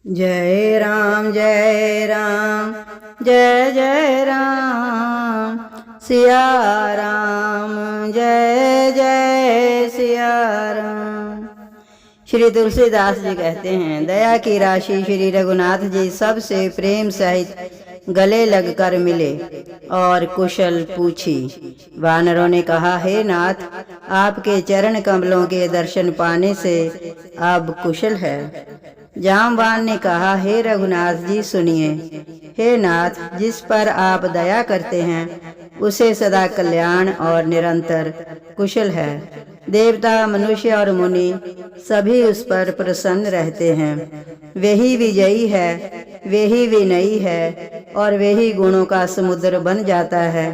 जय राम जय राम जय जय राम सिया राम जय जय सिया राम। श्री तुलसीदास जी कहते हैं, दया की राशि श्री रघुनाथ जी सबसे प्रेम सहित गले लगकर मिले और कुशल पूछी। वानरों ने कहा, हे नाथ, आपके चरण कमलों के दर्शन पाने से अब कुशल है। जामवान ने कहा, हे रघुनाथ जी सुनिए। हे नाथ, जिस पर आप दया करते हैं उसे सदा कल्याण और निरंतर कुशल है। देवता, मनुष्य और मुनि सभी उस पर प्रसन्न रहते हैं। वही विजयी है, वही विनयी है और वही गुणों का समुद्र बन जाता है।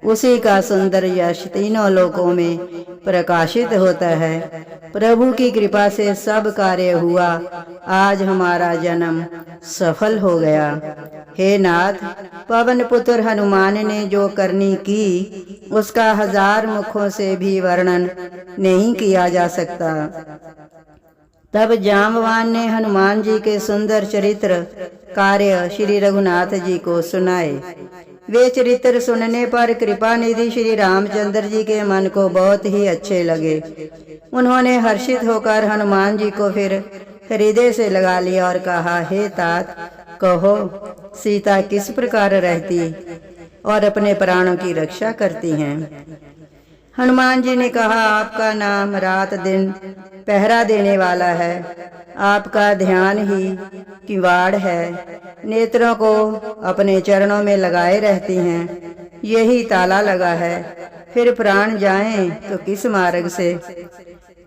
उसी का सुंदर यश तीनों लोकों में प्रकाशित होता है। प्रभु की कृपा से सब कार्य हुआ। आज हमारा जन्म सफल हो गया। हे नाथ, पवन पुत्र हनुमान ने जो करनी की उसका 1000 मुखों से भी वर्णन नहीं किया जा सकता। तब जामवान ने हनुमान जी के सुंदर चरित्र कार्य श्री रघुनाथ जी को सुनाए। वे चरित्र सुनने पर कृपा निधि श्री रामचंद्र जी के मन को बहुत ही अच्छे लगे। उन्होंने हर्षित होकर हनुमान जी को फिर हृदय से लगा लिया और कहा, हे तात, कहो सीता किस प्रकार रहती और अपने प्राणों की रक्षा करती हैं। हनुमान जी ने कहा, आपका नाम रात दिन पहरा देने वाला है। आपका ध्यान ही किवाड़ है। नेत्रों को अपने चरणों में लगाए रहती हैं, यही ताला लगा है। फिर प्राण जाएं तो किस मार्ग से।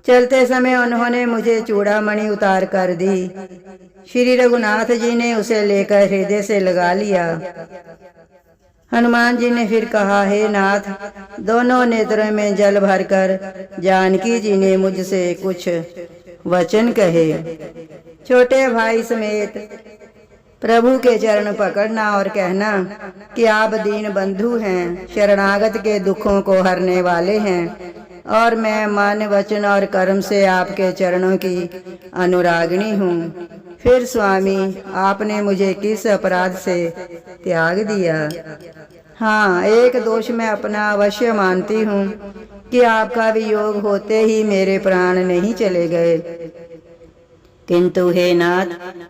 चलते समय उन्होंने मुझे चूड़ामणि उतार कर दी। श्री रघुनाथ जी ने उसे लेकर हृदय से लगा लिया। हनुमान जी ने फिर कहा, हे नाथ, दोनों नेत्रों में जल भरकर जानकी जी ने मुझसे कुछ वचन कहे। छोटे भाई समेत प्रभु के चरण पकड़ना और कहना कि आप दीन बंधु हैं, शरणागत के दुखों को हरने वाले हैं और मैं मन, वचन और कर्म से आपके चरणों की अनुरागिणी हूँ। फिर स्वामी, आपने मुझे किस अपराध से त्याग दिया? हाँ, एक दोष मैं अपना अवश्य मानती हूँ कि आपका वियोग होते ही मेरे प्राण नहीं चले गए। किंतु हे नाथ,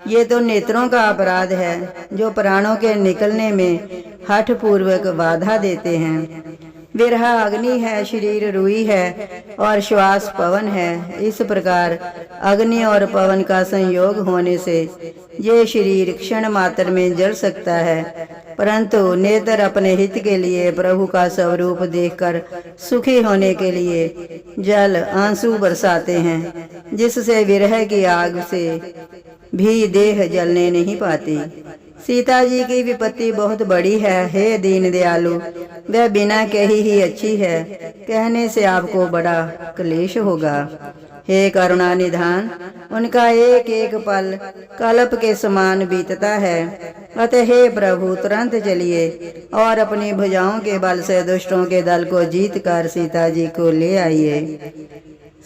ये तो नेत्रों का अपराध है जो प्राणों के निकलने में हठ पूर्वक बाधा देते हैं। विरह अग्नि है, शरीर रुई है और श्वास पवन है। इस प्रकार अग्नि और पवन का संयोग होने से ये शरीर क्षण मात्र में जल सकता है, परंतु नेत्र अपने हित के लिए, प्रभु का स्वरूप देखकर सुखी होने के लिए जल आंसू बरसाते हैं, जिससे विरह की आग से भी देह जलने नहीं पाती। सीता जी की विपत्ति बहुत बड़ी है। हे दीन दयालु, वह बिना कही ही अच्छी है, कहने से आपको बड़ा क्लेश होगा। हे करुणा निधान, उनका एक एक पल कल्प के समान बीतता है। अतः हे प्रभु, तुरंत चलिए और अपनी भुजाओं के बल से दुष्टों के दल को जीत कर सीता जी को ले आइए।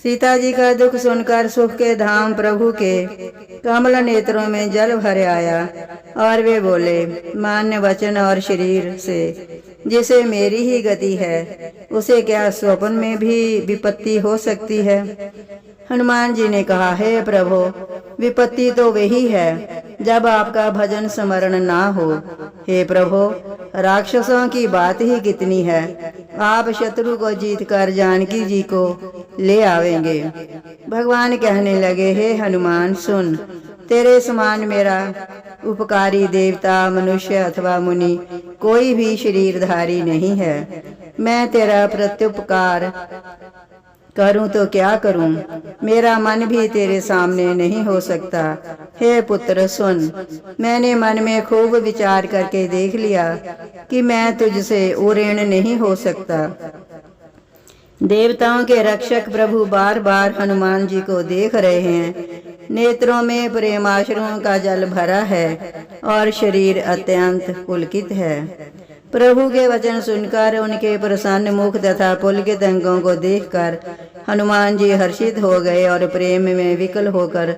सीता जी का दुख सुनकर सुख के धाम प्रभु के कमल नेत्रों में जल भर आया और वे बोले, मान्य वचन और शरीर से जिसे मेरी ही गति है, उसे क्या स्वप्न में भी विपत्ति हो सकती है? हनुमान जी ने कहा, हे प्रभु, विपत्ति तो वही है जब आपका भजन स्मरण ना हो। हे प्रभु, राक्षसों की बात ही कितनी है, आप शत्रु को जीत कर जानकी जी को ले आवेंगे। भगवान कहने लगे, हे हनुमान सुन, तेरे समान मेरा उपकारी देवता, मनुष्य अथवा मुनि कोई भी शरीरधारी नहीं है। मैं तेरा प्रत्युपकार करूं तो क्या करूं, मेरा मन भी तेरे सामने नहीं हो सकता। हे पुत्र सुन, मैंने मन में खूब विचार करके देख लिया कि मैं तुझसे उऋण नहीं हो सकता। देवताओं के रक्षक प्रभु बार बार हनुमान जी को देख रहे हैं। नेत्रों में प्रेमाश्रुओं का जल भरा है और शरीर अत्यंत पुलकित है। प्रभु के वचन सुनकर उनके प्रसन्न मुख तथा पुलकित अंगों को देखकर हनुमान जी हर्षित हो गए और प्रेम में विकल होकर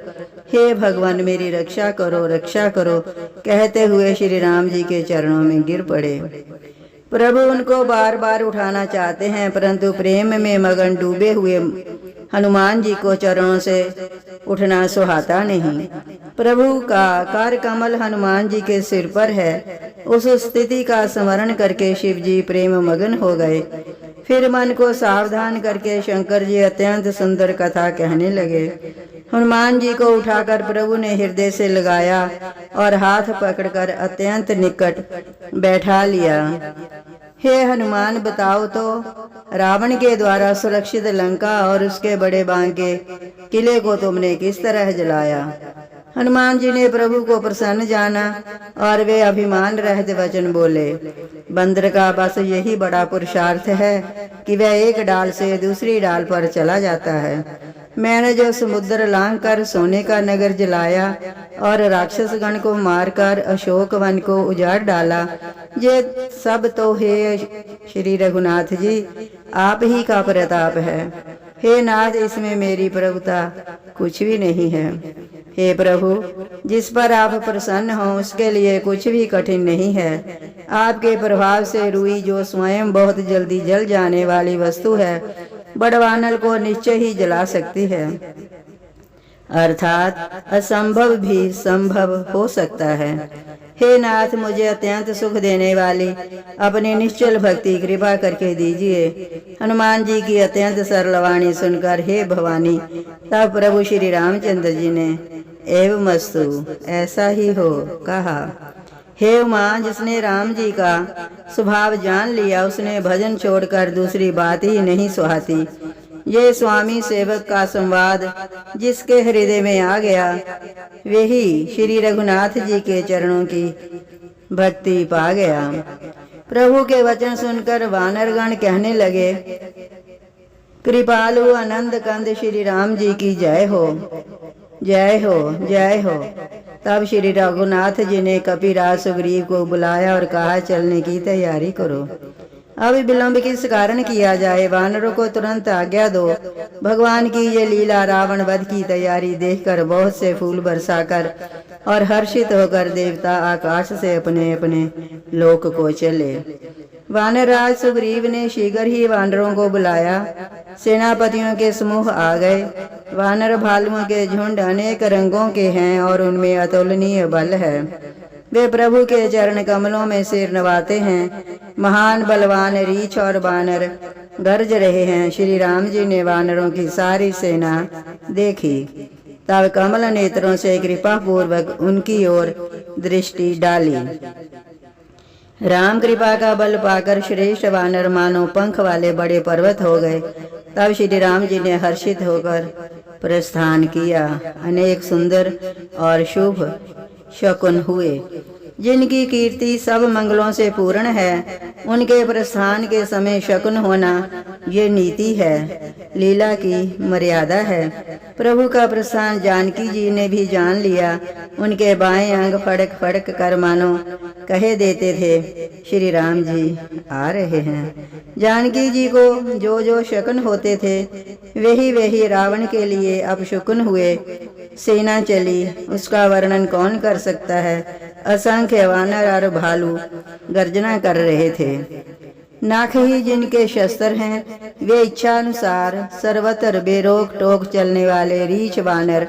हे भगवान मेरी रक्षा करो कहते हुए श्री राम जी के चरणों में गिर पड़े। प्रभु उनको बार बार उठाना चाहते हैं, परंतु प्रेम में मगन डूबे हुए हनुमान जी को चरणों से उठना सुहाता नहीं। प्रभु का कर कमल हनुमान जी के सिर पर है। उस स्थिति का स्मरण करके शिव जी प्रेम मगन हो गए। फिर मन को सावधान करके शंकर जी अत्यंत सुंदर कथा कहने लगे। हनुमान जी को उठाकर प्रभु ने हृदय से लगाया और हाथ पकड़कर अत्यंत निकट बैठा लिया। हे हनुमान, बताओ तो रावण के द्वारा सुरक्षित लंका और उसके बड़े बांके किले को तुमने किस तरह जलाया? हनुमान जी ने प्रभु को प्रसन्न जाना और वे अभिमान रहित वचन बोले, बंदर का बस यही बड़ा पुरुषार्थ है कि वह एक डाल से दूसरी डाल पर चला जाता है। मैंने जो समुद्र लांघ कर सोने का नगर जलाया और राक्षस गण को मारकर अशोक वन को उजाड़ डाला, ये सब तो हे श्री रघुनाथ जी आप ही का प्रताप है। हे नाथ, इसमें मेरी प्रभुता कुछ भी नहीं है। हे प्रभु, जिस पर आप प्रसन्न हो उसके लिए कुछ भी कठिन नहीं है। आपके प्रभाव से रुई, जो स्वयं बहुत जल्दी जल जाने वाली वस्तु है, बड़वानल को निश्चय ही जला सकती है, अर्थात असंभव भी संभव हो सकता है। हे नाथ, मुझे अत्यंत सुख देने वाली अपनी निश्चल भक्ति कृपा करके दीजिए। हनुमान जी की अत्यंत सरल वाणी सुनकर हे भवानी, तब प्रभु श्री रामचंद्र जी ने एवमस्तु, ऐसा ही हो, कहा। हे उमा, जिसने राम जी का स्वभाव जान लिया उसने भजन छोड़कर दूसरी बात ही नहीं सुहाती। ये स्वामी सेवक का संवाद जिसके हृदय में आ गया वही श्री रघुनाथ जी के चरणों की भक्ति पा गया। प्रभु के वचन सुनकर वानरगण कहने लगे, कृपालु आनंद कंद श्री राम जी की जय हो, जय हो, जय हो। तब श्री रघुनाथ जी ने कपिराज सुग्रीव को बुलाया और कहा, चलने की तैयारी करो। अब विलंब किस कारण किया जाए, वानरों को तुरंत आज्ञा दो। भगवान की ये लीला रावण वध की तैयारी देखकर बहुत से फूल बरसाकर और हर्षित होकर देवता आकाश से अपने अपने लोक को चले। वानरराज सुग्रीव ने शीघ्र ही वानरों को बुलाया। सेनापतियों के समूह आ गए। वानर भालुओं के झुंड अनेक रंगों के हैं और उनमें अतुलनीय बल है। वे प्रभु के चरण कमलों में सिर नवाते हैं। महान बलवान रीछ और बानर गरज रहे हैं। श्री राम जी ने वानरों की सारी सेना देखी, तब कमल नेत्रों से कृपा पूर्वक उनकी ओर दृष्टि डाली। राम कृपा का बल पाकर श्रेष्ठ वानर मानो पंख वाले बड़े पर्वत हो गए। तब श्री राम जी ने हर्षित होकर प्रस्थान किया। अनेक सुंदर और शुभ शकुन हुए, जिनकी कीर्ति सब मंगलों से पूर्ण है। उनके प्रस्थान के समय शकुन होना ये नीति है, लीला की मर्यादा है। प्रभु का प्रस्थान जानकी जी ने भी जान लिया। उनके बाएं अंग फड़क फड़क कर मानो कहे देते थे, श्री राम जी आ रहे हैं। जानकी जी को जो जो शकुन होते थे वही वही रावण के लिए अब शकुन हुए। सेना चली, उसका वर्णन कौन कर सकता है। असंख्य वानर और भालू गर्जना कर रहे थे। नाक ही जिनके शस्त्र हैं, वे इच्छा अनुसार सर्वत्र बेरोक टोक चलने वाले रीछ वानर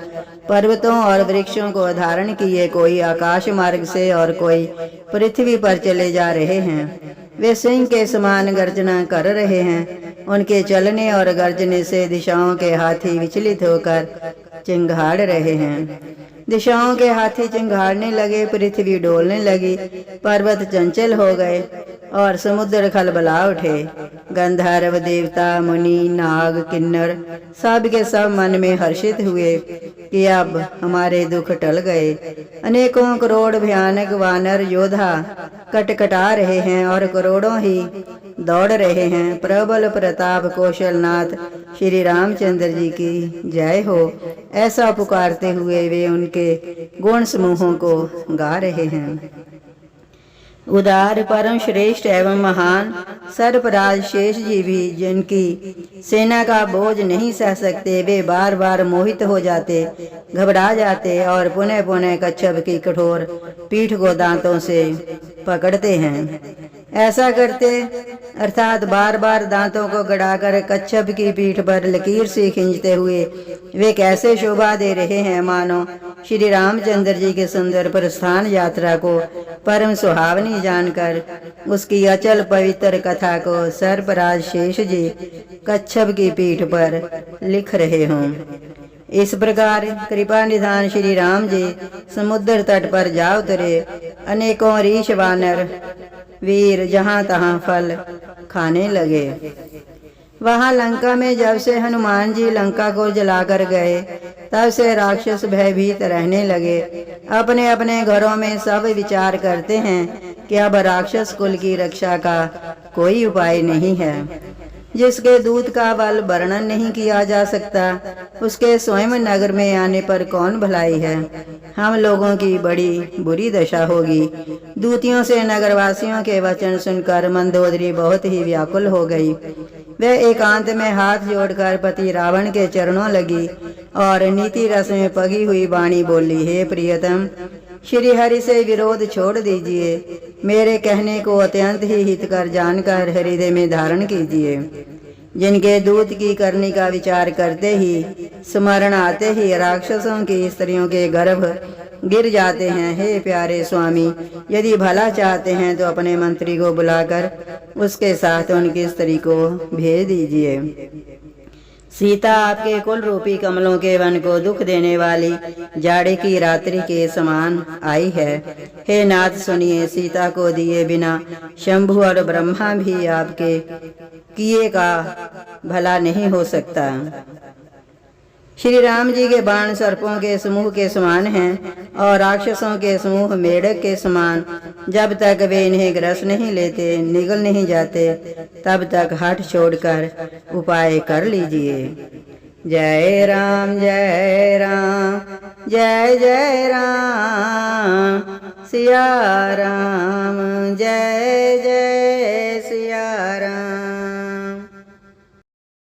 पर्वतों और वृक्षों को धारण किए कोई आकाश मार्ग से और कोई पृथ्वी पर चले जा रहे हैं। वे सिंह के समान गर्जना कर रहे हैं। उनके चलने और गर्जने से दिशाओं के हाथी विचलित होकर चिंगाड़ रहे हैं। दिशाओं के हाथी चिंगाड़ने लगे, पृथ्वी डोलने लगी, पर्वत चंचल हो गए और समुद्र खलबला उठे। गंधर्व, देवता, मुनि, नाग, किन्नर सब के सब मन में हर्षित हुए कि अब हमारे दुख टल गए। अनेकों करोड़ भयानक वानर योद्धा कटकटा रहे हैं और करोड़ों ही दौड़ रहे हैं। प्रबल प्रताप कौशलनाथ श्री रामचंद्र जी की जय हो, ऐसा पुकारते हुए वे उनके गुण समूहों को गा रहे हैं। उदार परम श्रेष्ठ एवं महान सर्पराज शेष जी भी जिनकी सेना का बोझ नहीं सह सकते, वे बार बार मोहित हो जाते, घबरा जाते और पुनः पुनः कच्छप की कठोर पीठ को दांतों से पकड़ते हैं। ऐसा करते अर्थात बार बार दांतों को गड़ाकर कच्छप की पीठ पर लकीर से खींचते हुए वे कैसे शोभा दे रहे हैं, मानो श्री रामचंद्र जी के सुंदर प्रस्थान यात्रा को परम सुहावनी जानकर उसकी अचल पवित्र कथा को सर्पराज शेष जी कच्छप की पीठ पर लिख रहे हों। इस प्रकार कृपा निधान श्री राम जी समुद्र तट पर जा उतरे। अनेकों रीछ वानर वीर जहां तहां फल खाने लगे। वहां लंका में जब से हनुमान जी लंका को जलाकर गए, तब से राक्षस भयभीत रहने लगे। अपने अपने घरों में सब विचार करते हैं कि अब राक्षस कुल की रक्षा का कोई उपाय नहीं है। जिसके दूत का बल वर्णन नहीं किया जा सकता, उसके स्वयं नगर में आने पर कौन भलाई है। हम लोगों की बड़ी बुरी दशा होगी। दूतियों से नगरवासियों के वचन सुनकर मंदोदरी बहुत ही व्याकुल हो गई। वह एकांत में हाथ जोड़कर पति रावण के चरणों लगी और नीति रस में पगी हुई वाणी बोली, हे प्रियतम, श्री हरि से विरोध छोड़ दीजिए। मेरे कहने को अत्यंत ही हितकर जानकर हृदय में धारण कीजिए। जिनके दूत की करने का विचार करते ही स्मरण आते ही राक्षसों की स्त्रियों के गर्भ गिर जाते हैं। हे प्यारे स्वामी, यदि भला चाहते हैं तो अपने मंत्री को बुलाकर उसके साथ उनकी स्त्री को भेज दीजिए। सीता आपके कुल रूपी कमलों के वन को दुख देने वाली जाड़े की रात्रि के समान आई है। हे नाथ सुनिए, सीता को दिए बिना शंभु और ब्रह्मा भी आपके किए का भला नहीं हो सकता। श्री राम जी के बाण सर्पों के समूह के समान हैं और राक्षसों के समूह मेढक के समान। जब तक वे इन्हें ग्रस नहीं लेते, निगल नहीं जाते, तब तक हठ छोड़कर उपाय कर लीजिए। जय राम जय राम, जय जय राम, सिया राम जय जय